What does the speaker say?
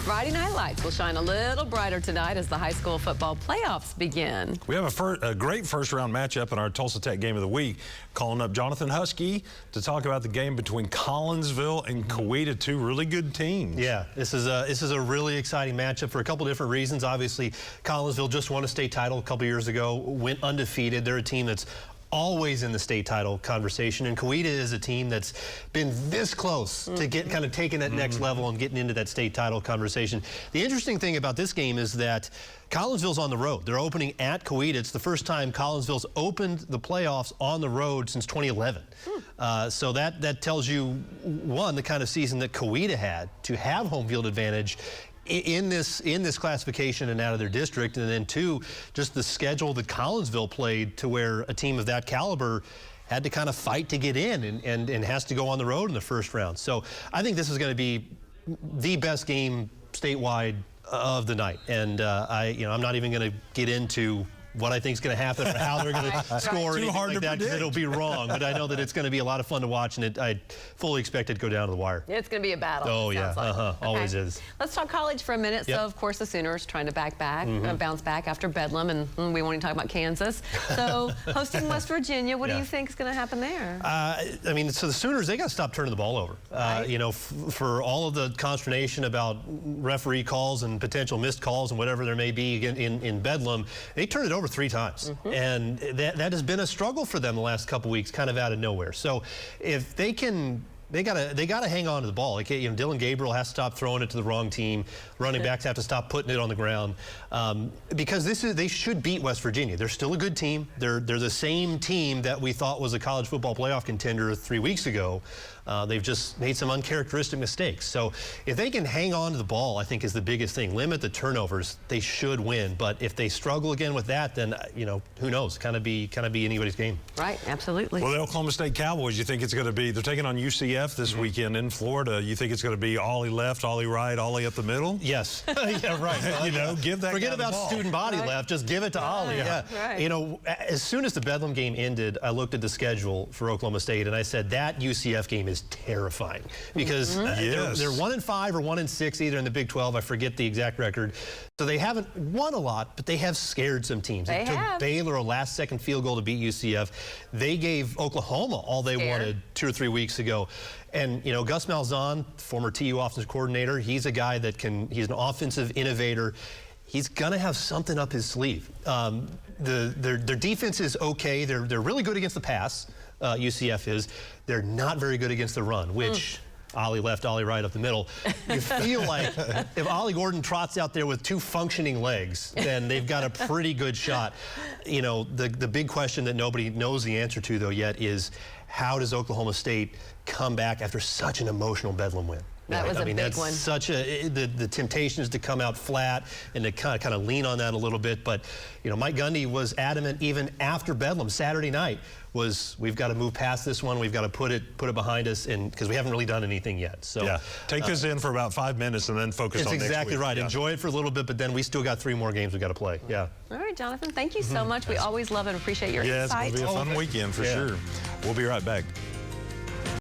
Friday Night Lights will shine a little brighter tonight as the high school football playoffs begin. We have a great first-round matchup in our Tulsa Tech Game of the Week. Calling up Jonathan Huskey to talk about the game between Collinsville and Coweta, two really good teams. Yeah, this is a really exciting matchup for a couple different reasons. Obviously, Collinsville just won a state title a couple years ago, went undefeated. They're a team that's always in the state title conversation, and Coweta is a team that's been this close to get kind of taking that next level and getting into that state title conversation. The interesting thing about this game is that Collinsville's on the road. They're opening at Coweta. It's the first time Collinsville's opened the playoffs on the road since 2011. So that tells you, one, the kind of season that Coweta had to have home field advantage in this classification and out of their district, and then two, just the schedule that Collinsville played to where a team of that caliber had to kind of fight to get in and has to go on the road in the first round. So I think this is going to be the best game statewide of the night, and I'm not even going to get into what I think is going to happen or how they're going to score or anything like that, because it'll be wrong. But I know that it's going to be a lot of fun to watch, and I fully expect it to go down to the wire. It's going to be a battle. Oh, yeah. Like. Always is. Let's talk college for a minute. Yep. So, of course, the Sooners trying to bounce back after Bedlam, and we won't even talk about Kansas. So, hosting West Virginia, what do you think is going to happen there? I mean, so the Sooners, they got to stop turning the ball over. You know, for all of the consternation about referee calls and potential missed calls and whatever there may be in Bedlam, they turned it over 3 times, and that has been a struggle for them the last couple weeks, kind of out of nowhere. So if they can, they gotta hang on to the ball. Like, you know, Dylan Gabriel has to stop throwing it to the wrong team. Running backs have to stop putting it on the ground, because they should beat West Virginia. They're still a good team. They're the same team that we thought was a college football playoff contender 3 weeks ago. They've just made some uncharacteristic mistakes. So if they can hang on to the ball, I think is the biggest thing. Limit the turnovers. They should win. But if they struggle again with that, then who knows? Kind of be anybody's game. Right. Absolutely. Well, the Oklahoma State Cowboys, you think it's going to be? They're taking on UCF this weekend in Florida. You think it's going to be Ollie left, Ollie right, Ollie up the middle? Yes. Yeah. Right. Give that. Forget guy about the ball. student body left. Just give it to Ollie. Yeah. Right. As soon as the Bedlam game ended, I looked at the schedule for Oklahoma State and I said that UCF game is terrifying, because they're 1-5 or 1-6 either in the Big 12. I forget the exact record. So they haven't won a lot, but they have scared some teams. They took Baylor a last-second field goal to beat UCF. They gave Oklahoma all they wanted 2 or 3 weeks ago. And, Gus Malzahn, former TU offensive coordinator, he's a guy that he's an offensive innovator. He's going to have something up his sleeve. Their defense is okay. They're really good against the pass, UCF is. They're not very good against the run, which Ollie left, Ollie right up the middle. You feel like if Ollie Gordon trots out there with 2 functioning legs, then they've got a pretty good shot. The big question that nobody knows the answer to, though, yet is how does Oklahoma State come back after such an emotional Bedlam win? That was a big one. Such the temptation is to come out flat and to kind of lean on that a little bit. But Mike Gundy was adamant even after Bedlam Saturday night we've got to move past this one. We've got to put it behind us, and because we haven't really done anything yet. So yeah, take this in for about 5 minutes and then focus on next week. That's exactly right. Yeah. Enjoy it for a little bit, but then we still got 3 more games we got to play. Yeah. All right, Jonathan. Thank you so much. We always love and appreciate your insight. It's going to be a fun weekend for sure. We'll be right back.